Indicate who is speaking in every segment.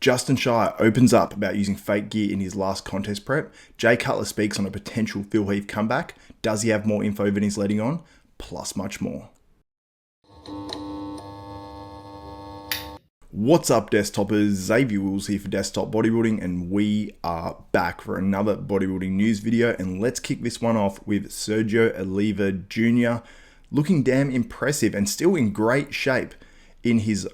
Speaker 1: Justin Shier opens up about using fake gear in his last contest prep. Jay Cutler speaks on a potential Phil Heath comeback. Does he have more info than he's letting on? Plus much more. What's up, desktoppers? Xavier Wills here for Desktop Bodybuilding, and we are back for another bodybuilding news video. And let's kick this one off with Sergio Oliva Jr. looking damn impressive and still in great shape in his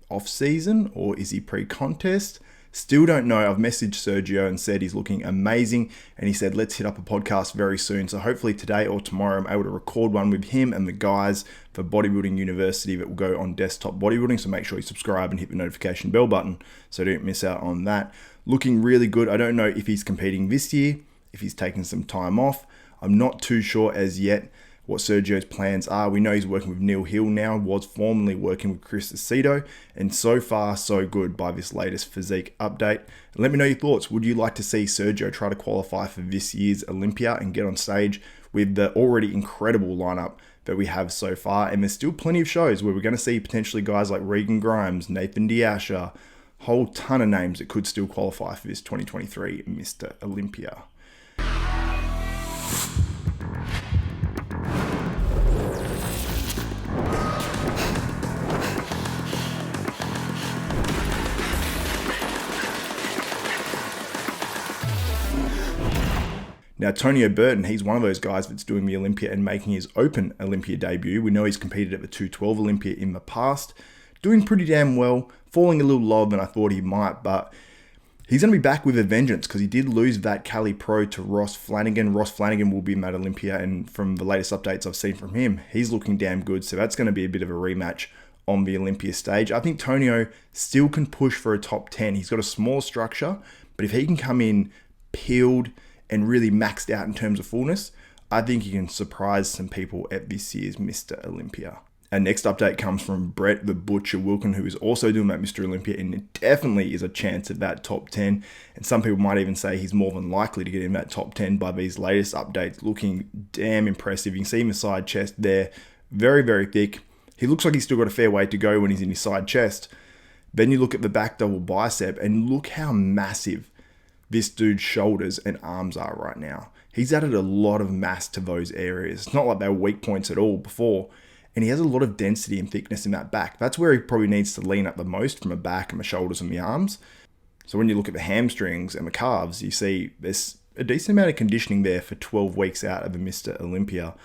Speaker 1: off-season, or is he pre-contest? Still don't know. I've messaged Sergio and said he's looking amazing, and he said let's hit up a podcast very soon. So hopefully today or tomorrow I'm able to record one with him and the guys for Bodybuilding University that will go on Desktop Bodybuilding. So make sure you subscribe and hit the notification bell button so don't miss out on that. Looking really good. I don't know if he's competing this year, if he's taking some time off. I'm not too sure as yet what Sergio's plans are. We know he's working with Neil Hill now, was formerly working with Chris Aceto, and so far so good by this latest physique update. And let me know your thoughts. Would you like to see Sergio try to qualify for this year's Olympia and get on stage with the already incredible lineup that we have so far? And there's still plenty of shows where we're going to see potentially guys like Regan Grimes, Nathan Diasha, whole ton of names that could still qualify for this 2023 Mr Olympia. Now, Tonio Burton, he's one of those guys that's doing the Olympia and making his Open Olympia debut. We know he's competed at the 212 Olympia in the past, doing pretty damn well, falling a little lower than I thought he might, but he's going to be back with a vengeance because he did lose that Cali Pro to Ross Flanagan. Ross Flanagan will be in that Olympia, and from the latest updates I've seen from him, he's looking damn good, so that's going to be a bit of a rematch on the Olympia stage. I think Tonio still can push for a top 10. He's got a small structure, but if he can come in peeled and really maxed out in terms of fullness, I think he can surprise some people at this year's Mr. Olympia. Our next update comes from Brett the Butcher Wilkin, who is also doing that Mr. Olympia, and it definitely is a chance at that top 10. And some people might even say he's more than likely to get in that top 10 by these latest updates. Looking damn impressive. You can see him in the side chest there, very, very thick. He looks like he's still got a fair way to go when he's in his side chest. Then you look at the back double bicep and look how massive this dude's shoulders and arms are right now. He's added a lot of mass to those areas. It's not like they were weak points at all before. And he has a lot of density and thickness in that back. That's where he probably needs to lean up the most, from the back and the shoulders and the arms. So when you look at the hamstrings and the calves, you see there's a decent amount of conditioning there for 12 weeks out of a Mr. Olympia.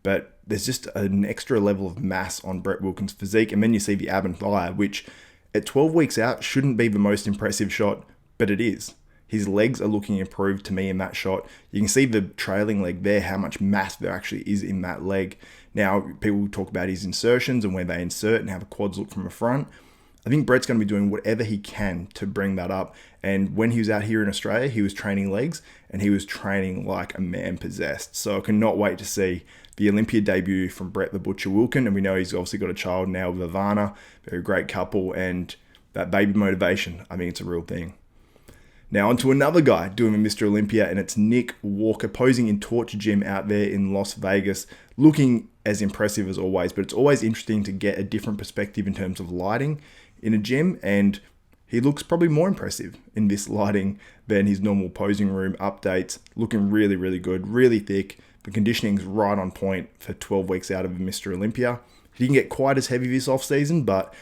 Speaker 1: But there's just an extra level of mass on Brett Wilkin's physique. And then you see the ab and thigh, which at 12 weeks out shouldn't be the most impressive shot, but it is. His legs are looking improved to me in that shot. You can see the trailing leg there, how much mass there actually is in that leg. Now, people talk about his insertions and where they insert and how the quads look from the front. I think Brett's going to be doing whatever he can to bring that up. And when he was out here in Australia, he was training legs and he was training like a man possessed. So I cannot wait to see the Olympia debut from Brett the Butcher Wilkin. And we know he's obviously got a child now with Ivana. They're a great couple, and that baby motivation, I think it's a real thing. Now on to another guy doing a Mr. Olympia, and it's Nick Walker posing in Torture Gym out there in Las Vegas, looking as impressive as always, but it's always interesting to get a different perspective in terms of lighting in a gym, and he looks probably more impressive in this lighting than his normal posing room updates. Looking really, really good, really thick. The conditioning's right on point for 12 weeks out of a Mr. Olympia. He didn't get quite as heavy this off-season, but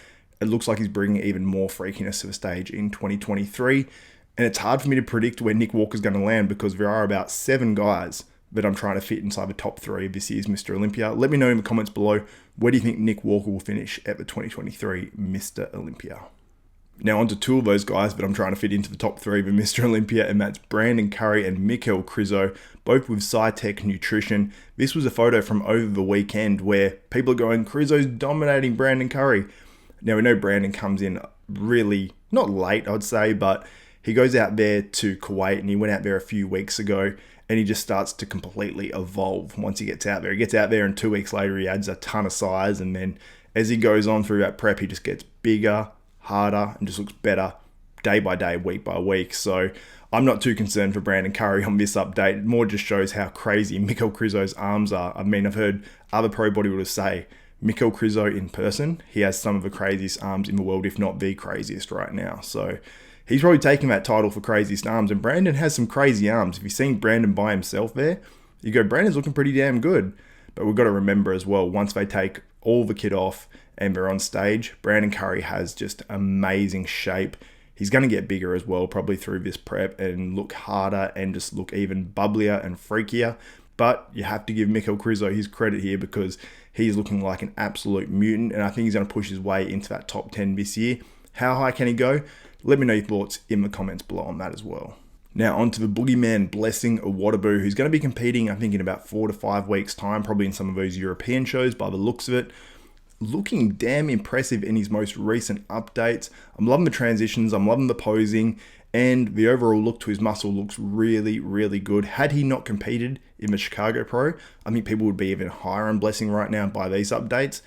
Speaker 1: it looks like he's bringing even more freakiness to the stage in 2023. And it's hard for me to predict where Nick Walker's going to land because there are about 7 guys that I'm trying to fit inside the top 3 of this year's Mr. Olympia. Let me know in the comments below, where do you think Nick Walker will finish at the 2023 Mr. Olympia? Now on to 2 of those guys that I'm trying to fit into the top 3 of the Mr. Olympia, and that's Brandon Curry and Michal Krizo, both with SciTech Nutrition. This was a photo from over the weekend where people are going, Krizo's dominating Brandon Curry. Now we know Brandon comes in really, not late I'd say, but he goes out there to Kuwait, and he went out there a few weeks ago, and he just starts to completely evolve once he gets out there. He gets out there, and 2 weeks later, he adds a ton of size, and then as he goes on through that prep, he just gets bigger, harder, and just looks better day by day, week by week. So I'm not too concerned for Brandon Curry on this update. It more just shows how crazy Michal Krizo's arms are. I mean, I've heard other pro bodybuilders say Michal Krizo in person. He has some of the craziest arms in the world, if not the craziest right now. So he's probably taking that title for craziest arms. And Brandon has some crazy arms. If you've seen Brandon by himself there, you go, Brandon's looking pretty damn good. But we've got to remember as well, once they take all the kit off and they're on stage, Brandon Curry has just amazing shape. He's going to get bigger as well, probably through this prep, and look harder and just look even bubblier and freakier. But you have to give Michal Krizo his credit here because he's looking like an absolute mutant, and I think he's going to push his way into that top 10 this year. How high can he go? Let me know your thoughts in the comments below on that as well. Now on to the boogeyman Blessing Awodibu, who's going to be competing, I think, in about 4 to 5 weeks' time, probably in some of those European shows by the looks of it. Looking damn impressive in his most recent updates. I'm loving the transitions, I'm loving the posing, and the overall look to his muscle looks really, really good. Had he not competed in the Chicago Pro, I think people would be even higher on Blessing right now by these updates.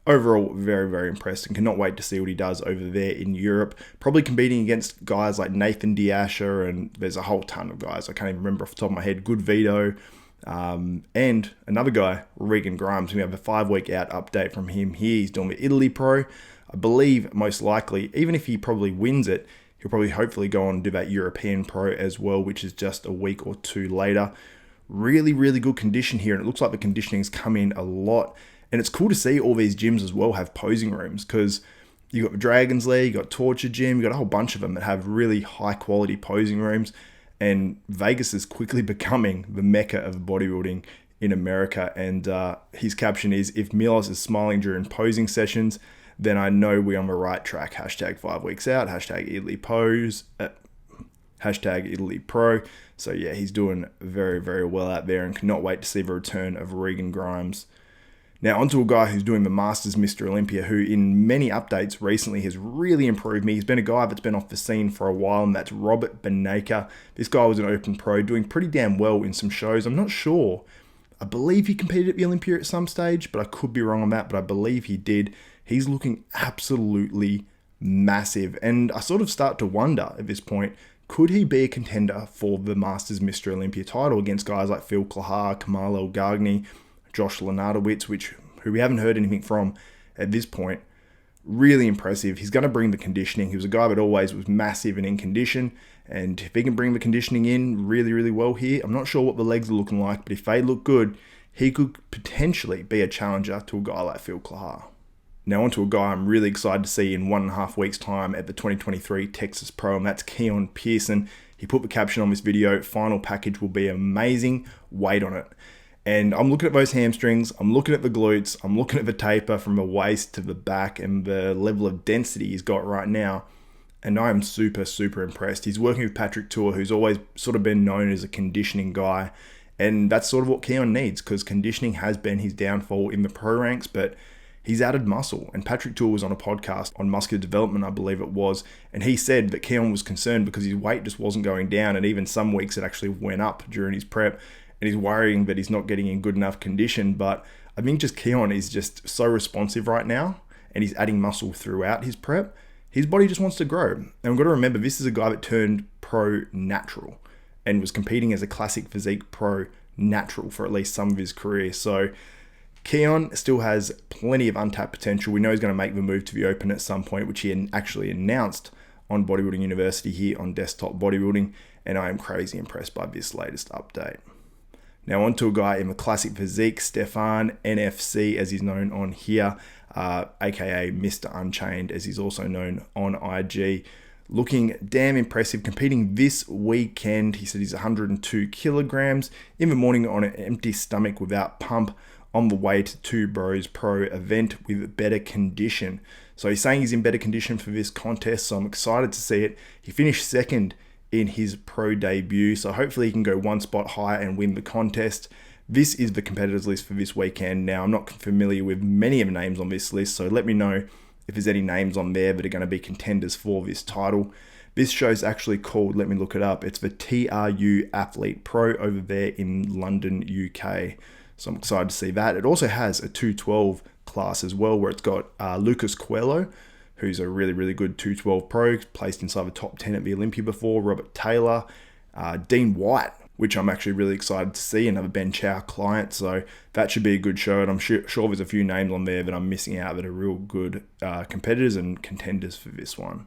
Speaker 1: Overall, very, very impressed and cannot wait to see what he does over there in Europe. Probably competing against guys like Nathan Diasher, and there's a whole ton of guys I can't even remember off the top of my head. Good Vito. And another guy, Regan Grimes. We have a 5-week out update from him here. He's doing the Italy Pro. I believe most likely, even if he probably wins it, he'll probably hopefully go on and do that European Pro as well, which is just a week or two later. Really, really good condition here, and it looks like the conditioning's come in a lot. And it's cool to see all these gyms as well have posing rooms, because you got the Dragon's Lair, you got Torture Gym, you got a whole bunch of them that have really high quality posing rooms. And Vegas is quickly becoming the mecca of bodybuilding in America. And his caption is, if Milos is smiling during posing sessions, then I know we're on the right track. Hashtag 5 weeks out, hashtag Italy pose, hashtag Italy Pro. So yeah, he's doing very, very well out there, and cannot wait to see the return of Regan Grimes. Now onto a guy who's doing the Masters Mr Olympia, who in many updates recently has really improved me. He's been a guy that's been off the scene for a while, and that's Robert Benaker. This guy was an open pro, doing pretty damn well in some shows. I'm not sure. I believe he competed at the Olympia at some stage, but I could be wrong on that, but I believe he did. He's looking absolutely massive, and I sort of start to wonder at this point, could he be a contender for the Masters Mr Olympia title against guys like Phil Heath, Kamalo Gagni, Josh Lenardowitz, who we haven't heard anything from at this point. Really impressive. He's going to bring the conditioning. He was a guy that always was massive and in condition, and if he can bring the conditioning in really, really well here, I'm not sure what the legs are looking like, but if they look good, he could potentially be a challenger to a guy like Phil Heath. Now onto a guy I'm really excited to see in 1.5 weeks' time at the 2023 Texas Pro, and that's Keone Pearson. He put the caption on this video, final package will be amazing, wait on it. And I'm looking at those hamstrings, I'm looking at the glutes, I'm looking at the taper from the waist to the back and the level of density he's got right now. And I am super, super impressed. He's working with Patrick Tour, who's always sort of been known as a conditioning guy. And that's sort of what Keone needs, because conditioning has been his downfall in the pro ranks, but he's added muscle. And Patrick Tour was on a podcast on muscular development, I believe it was, and he said that Keone was concerned because his weight just wasn't going down, and even some weeks it actually went up during his prep. And he's worrying that he's not getting in good enough condition. But I think just Keone is just so responsive right now, and he's adding muscle throughout his prep. His body just wants to grow. And we've got to remember, this is a guy that turned pro natural and was competing as a classic physique pro natural for at least some of his career. So Keone still has plenty of untapped potential. We know he's going to make the move to the Open at some point, which he actually announced on Bodybuilding University here on Desktop Bodybuilding. And I am crazy impressed by this latest update. Now onto a guy in the classic physique, Stefan NFC, as he's known on here, aka Mr Unchained, as he's also known on IG. Looking damn impressive, competing this weekend. He said he's 102 kilograms in the morning on an empty stomach without pump, on the way to Two Bros Pro event with better condition. So he's saying he's in better condition for this contest, so I'm excited to see it. He finished second in his pro debut, so hopefully he can go one spot higher and win the contest. This is the competitors list for this weekend. Now, I'm not familiar with many of the names on this list, so let me know if there's any names on there that are going to be contenders for this title. This show's actually called, let me look it up, it's the TRU Athlete Pro over there in London, UK. So I'm excited to see that. It also has a 212 class as well, where it's got Lucas Coelho, who's a really, really good 212 pro, placed inside the top 10 at the Olympia before, Robert Taylor, Dean White, which I'm actually really excited to see. Another Ben Chow client, so that should be a good show. And I'm sure there's a few names on there that I'm missing out that are real good competitors and contenders for this one.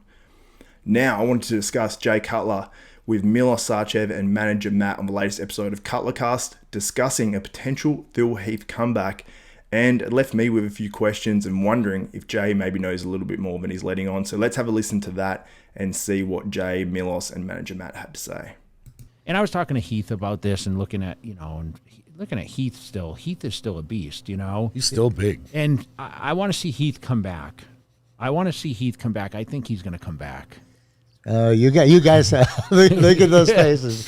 Speaker 1: Now, I wanted to discuss Jay Cutler with Milos Sarcev and manager Matt on the latest episode of Cutlercast, discussing a potential Phil Heath comeback, and it left me with a few questions and wondering if Jay maybe knows a little bit more than he's letting on. So let's have a listen to that and see what Jay, Milos, and manager Matt had to say.
Speaker 2: And I was talking to Heath about this and looking at Heath still. Heath is still a beast,
Speaker 3: He's still big.
Speaker 2: And I want to see Heath come back. I think he's going to come back.
Speaker 4: You guys, look at those faces.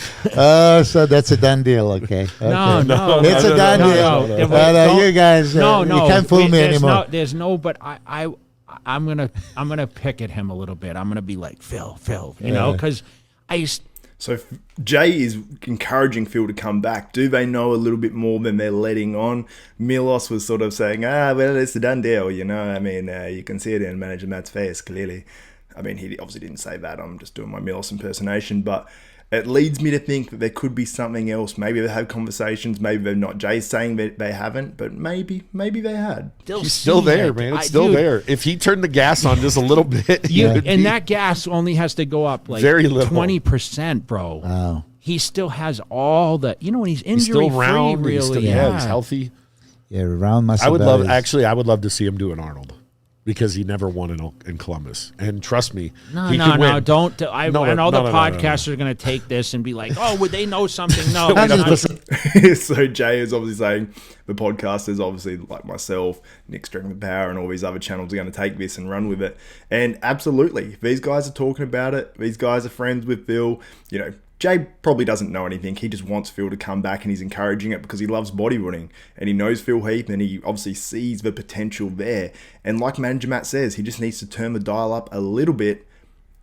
Speaker 4: So that's a done deal, okay?
Speaker 2: No,
Speaker 4: it's a done deal. You guys, you can't fool me anymore.
Speaker 2: But I'm gonna pick at him a little bit. I'm gonna be like Phil, because
Speaker 1: So Jay is encouraging Phil to come back. Do they know a little bit more than they're letting on? Milos was sort of saying, well, it's a done deal, you can see it in manager Matt's face, clearly. I mean, he obviously didn't say that. I'm just doing my Milos impersonation, but it leads me to think that there could be something else. Maybe they had conversations. Maybe they're not. Jay's saying that they haven't, but maybe they had.
Speaker 3: He's still there, man. It's still there. If he turned the gas on just a little bit,
Speaker 2: that gas only has to go up like
Speaker 3: very little,
Speaker 2: 20%, bro.
Speaker 4: Wow.
Speaker 2: He still has all the, when he's injury
Speaker 3: he's still round,
Speaker 2: free, really.
Speaker 3: He's healthy.
Speaker 4: Yeah, round muscle.
Speaker 3: I would love to see him do an Arnold, because he never won in Columbus. And trust me, he could win.
Speaker 2: Don't. I know the podcasters are going to take this and be like, oh, would they know something? No.
Speaker 1: So Jay is obviously saying the podcasters, obviously like myself, Nick Strength and Power, and all these other channels are going to take this and run with it. And absolutely, these guys are talking about it. These guys are friends with Phil. Jay probably doesn't know anything. He just wants Phil to come back, and he's encouraging it because he loves bodybuilding and he knows Phil Heath, and he obviously sees the potential there. And like manager Matt says, he just needs to turn the dial up a little bit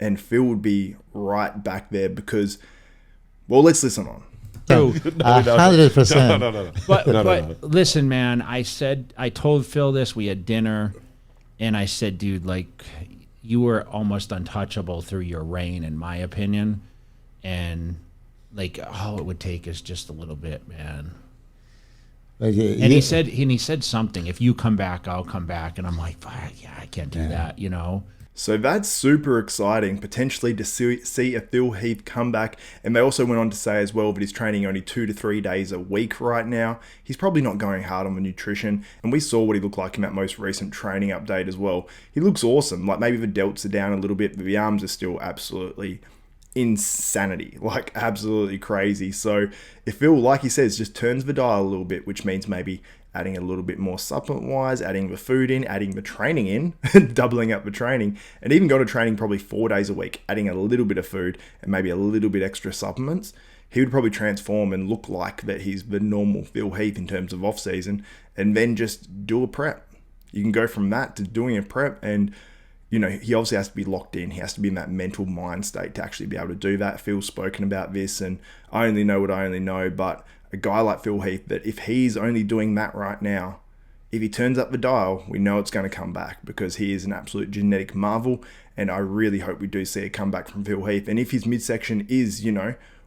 Speaker 1: and Phil would be right back there because, well, let's listen on.
Speaker 4: 100%.
Speaker 3: No.
Speaker 2: But listen, man, I told Phil this. We had dinner, and I said, dude, like, you were almost untouchable through your reign, in my opinion. And like all it would take is just a little bit, man. He said something. If you come back, I'll come back. And I'm like, yeah, I can't do that,
Speaker 1: So that's super exciting, potentially to see a Phil Heath comeback. And they also went on to say as well that he's training only 2 to 3 days a week right now. He's probably not going hard on the nutrition. And we saw what he looked like in that most recent training update as well. He looks awesome. Like maybe the delts are down a little bit, but the arms are still absolutely insanity, like absolutely crazy. So if Phil, like he says, just turns the dial a little bit, which means maybe adding a little bit more supplement wise, adding the food in, adding the training in, doubling up the training, and even go to training probably 4 days a week, adding a little bit of food and maybe a little bit extra supplements, he would probably transform and look like that he's the normal Phil Heath in terms of off season, and then just do a prep. You can go from that to doing a prep, and he obviously has to be locked in. He has to be in that mental mind state to actually be able to do that. Phil's spoken about this, and I only know what I only know, but a guy like Phil Heath, that if he's only doing that right now, if he turns up the dial, we know it's going to come back because he is an absolute genetic marvel, and I really hope we do see a comeback from Phil Heath. And if his midsection is,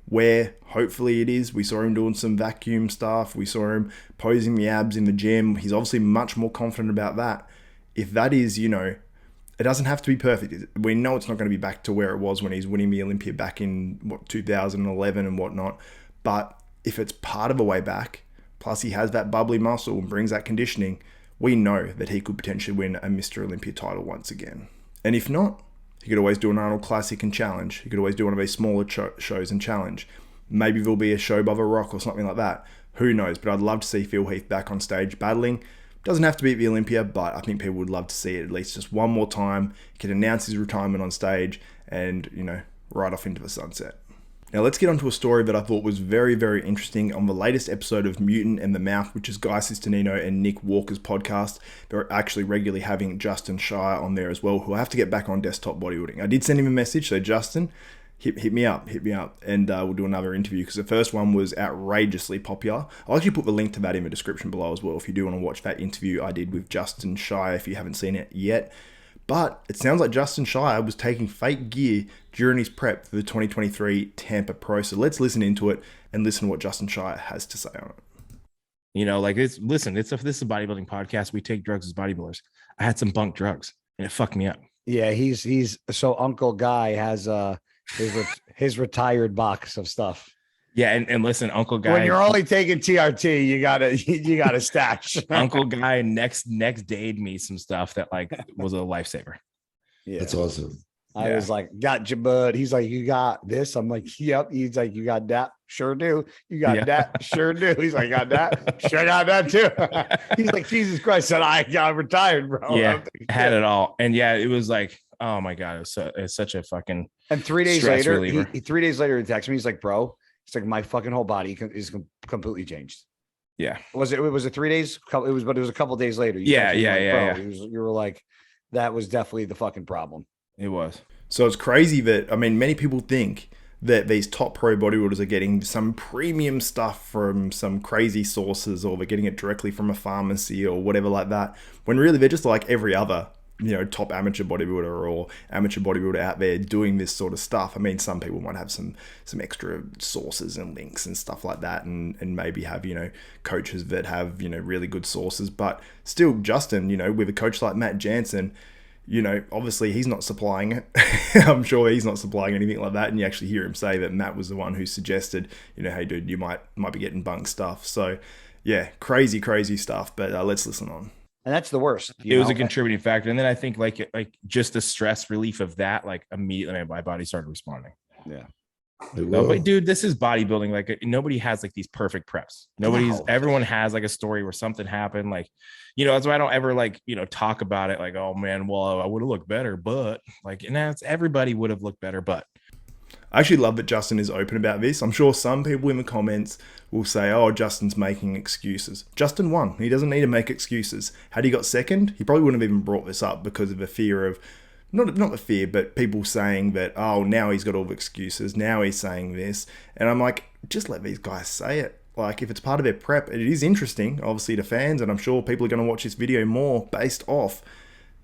Speaker 1: where hopefully it is, we saw him doing some vacuum stuff, we saw him posing the abs in the gym, he's obviously much more confident about that. If that is, it doesn't have to be perfect. We know it's not going to be back to where it was when he's winning the Olympia back in 2011 and whatnot. But if it's part of a way back, plus he has that bubbly muscle and brings that conditioning, we know that he could potentially win a Mr Olympia title once again. And if not, he could always do an Arnold Classic and challenge. He could always do one of these smaller shows and challenge. Maybe there'll be a show above a rock or something like that. Who knows? But I'd love to see Phil Heath back on stage battling. Doesn't have to be at the Olympia, but I think people would love to see it at least just one more time. He can announce his retirement on stage and, ride off into the sunset. Now let's get on to a story that I thought was very, very interesting on the latest episode of Mutant and the Mouth, which is Guy Sistonino and Nick Walker's podcast. They're actually regularly having Justin Shier on there as well, who I have to get back on desktop bodybuilding. I did send him a message, so Justin, hit me up, and we'll do another interview because the first one was outrageously popular. I'll actually put the link to that in the description below as well if you do want to watch that interview I did with Justin Shier if you haven't seen it yet. But it sounds like Justin Shier was taking fake gear during his prep for the 2023 Tampa Pro. So let's listen into it and listen to what Justin Shier has to say on it.
Speaker 5: You know, like this is a bodybuilding podcast. We take drugs as bodybuilders. I had some bunk drugs and it fucked me up.
Speaker 6: Yeah, he's so Uncle Guy has his retired box of stuff.
Speaker 5: Yeah, and listen, Uncle Guy.
Speaker 6: When you're only taking TRT, you gotta stash.
Speaker 5: Uncle Guy next dayed me some stuff that like was a lifesaver.
Speaker 6: Yeah,
Speaker 7: That's awesome.
Speaker 6: I was like, got you, bud. He's like, you got this. I'm like, yep. He's like, you got that? Sure do. You got that? Sure do. He's like, got that? Sure got that too. He's like, Jesus Christ, said I got retired, bro.
Speaker 5: Yeah, had it all. And yeah, it was like, oh my God, it's such a fucking.
Speaker 6: And 3 days later, he 3 days later, he texted me. He's like, bro, it's like my fucking whole body is completely changed.
Speaker 5: Yeah.
Speaker 6: Was it 3 days? But it was a couple days later.
Speaker 5: Yeah.
Speaker 6: You were like, that was definitely the fucking problem.
Speaker 5: It was.
Speaker 1: So it's crazy that, I mean, many people think that these top pro bodybuilders are getting some premium stuff from some crazy sources, or they're getting it directly from a pharmacy or whatever like that, when really they're just like every other, you know, top amateur bodybuilder or amateur bodybuilder out there doing this sort of stuff. I mean, some people might have some extra sources and links and stuff like that, and maybe have, you know, coaches that have, you know, really good sources, but still, Justin, you know, with a coach like Matt Jansen, you know, obviously he's not supplying it. I'm sure he's not supplying anything like that. And you actually hear him say that Matt was the one who suggested, you know, hey dude, you might be getting bunk stuff. So yeah, crazy stuff. But let's listen on.
Speaker 6: And that's the worst.
Speaker 5: It was a contributing factor. And then I think like just the stress relief of that, like immediately my body started responding.
Speaker 6: Yeah.
Speaker 5: No, but dude, this is bodybuilding. Like nobody has like these perfect preps. Everyone has like a story where something happened. Like, you know, that's why I don't ever like, you know, talk about it like, oh man, well, I would have looked better, but like, and that's everybody would have looked better, but.
Speaker 1: I actually love that Justin is open about this. I'm sure some people in the comments will say, oh, Justin's making excuses. Justin won. He doesn't need to make excuses. Had he got second, he probably wouldn't have even brought this up because of the fear of, not the fear, but people saying that, oh, now he's got all the excuses. Now he's saying this. And I'm like, just let these guys say it. Like, if it's part of their prep, it is interesting, obviously, to fans. And I'm sure people are going to watch this video more based off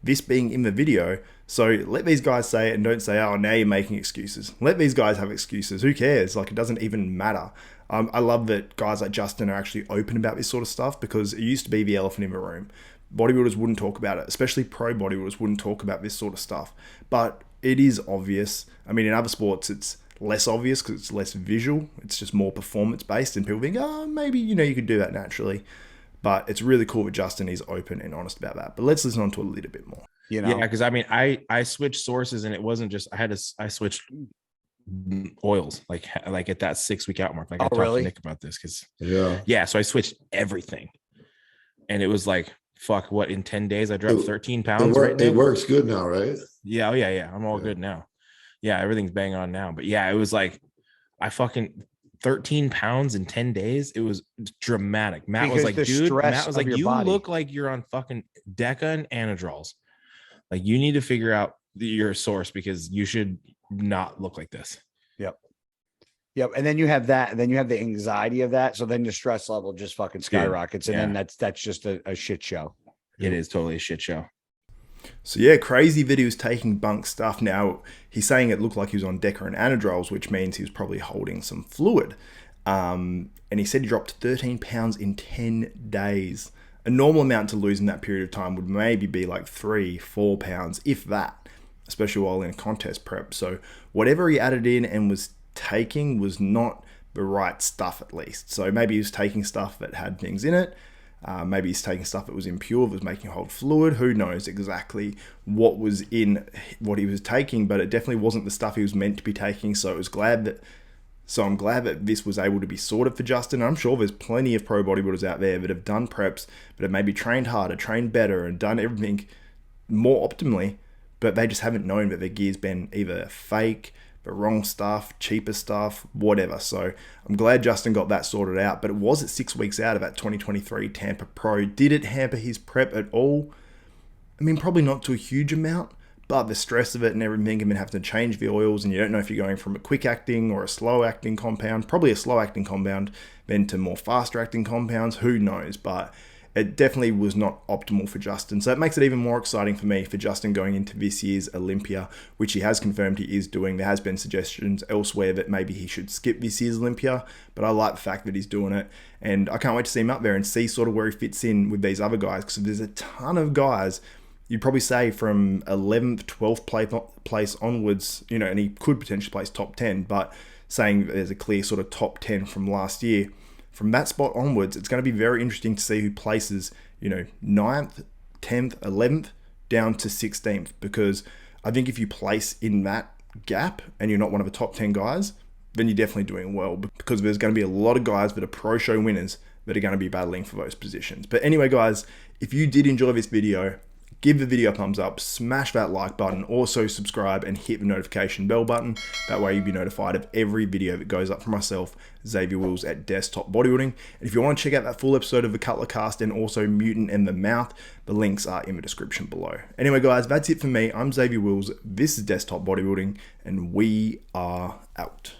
Speaker 1: this being in the video. So let these guys say it and don't say, oh, now you're making excuses. Let these guys have excuses. Who cares? Like, it doesn't even matter. I love that guys like Justin are actually open about this sort of stuff, because it used to be the elephant in the room. Bodybuilders wouldn't talk about it, especially pro bodybuilders wouldn't talk about this sort of stuff. But it is obvious. I mean, in other sports, it's less obvious because it's less visual. It's just more performance based, and people think, oh, maybe, you know, you could do that naturally. But it's really cool that Justin is open and honest about that. But let's listen on to a little bit more.
Speaker 6: You know?
Speaker 5: Yeah, because I mean, I switched sources, and it wasn't just I switched oils like at that 6 week out mark. Like I talked to Nick about this because so I switched everything, and it was like, fuck, what, in 10 days I dropped 13 pounds.
Speaker 7: It works good now, right?
Speaker 5: Yeah. Oh yeah. I'm all good now. Yeah, everything's bang on now. But yeah, it was like I fucking 13 pounds in 10 days. It was dramatic. Matt was like, dude, Matt was like, you look like you're on fucking Deca and Anadrols. Like, you need to figure out your source, because you should not look like this.
Speaker 6: Yep. And then you have that, and then you have the anxiety of that. So then your stress level just fucking skyrockets. And then that's just a shit show.
Speaker 5: It is totally a shit show.
Speaker 1: So yeah, crazy that he was taking bunk stuff. Now, he's saying it looked like he was on Deca and Anadrols, which means he was probably holding some fluid. And he said he dropped 13 pounds in 10 days. A normal amount to lose in that period of time would maybe be like 3-4 pounds, if that, especially while in a contest prep. So whatever he added in and was taking was not the right stuff, at least. So maybe he was taking stuff that had things in it. Maybe he's taking stuff that was impure, that was making him hold fluid. Who knows exactly what was in what he was taking, but it definitely wasn't the stuff he was meant to be taking. So I'm glad that this was able to be sorted for Justin. I'm sure there's plenty of pro bodybuilders out there that have done preps, that have maybe trained harder, trained better, and done everything more optimally, but they just haven't known that their gear's been either fake, the wrong stuff, cheaper stuff, whatever. So I'm glad Justin got that sorted out, but it was at 6 weeks out of that 2023 Tampa Pro. Did it hamper his prep at all? I mean, probably not to a huge amount, but the stress of it and everything, and then having to change the oils, and you don't know if you're going from a quick acting or a slow acting compound, probably a slow acting compound, then to more faster acting compounds, who knows? But it definitely was not optimal for Justin. So it makes it even more exciting for me for Justin going into this year's Olympia, which he has confirmed he is doing. There has been suggestions elsewhere that maybe he should skip this year's Olympia, but I like the fact that he's doing it. And I can't wait to see him up there and see sort of where he fits in with these other guys, because there's a ton of guys, you'd probably say from 11th, 12th place onwards, you know, and he could potentially place top 10, but saying there's a clear sort of top 10 from last year. From that spot onwards, it's going to be very interesting to see who places, you know, 9th, 10th, 11th, down to 16th, because I think if you place in that gap and you're not one of the top 10 guys, then you're definitely doing well, because there's going to be a lot of guys that are pro show winners that are going to be battling for those positions. But anyway, guys, if you did enjoy this video, give the video a thumbs up, smash that like button, also subscribe and hit the notification bell button. That way you'll be notified of every video that goes up from myself, Xavier Wills at Desktop Bodybuilding. And if you want to check out that full episode of the Cutler Cast and also Mutant and the Mouth, the links are in the description below. Anyway, guys, that's it for me. I'm Xavier Wills. This is Desktop Bodybuilding, and we are out.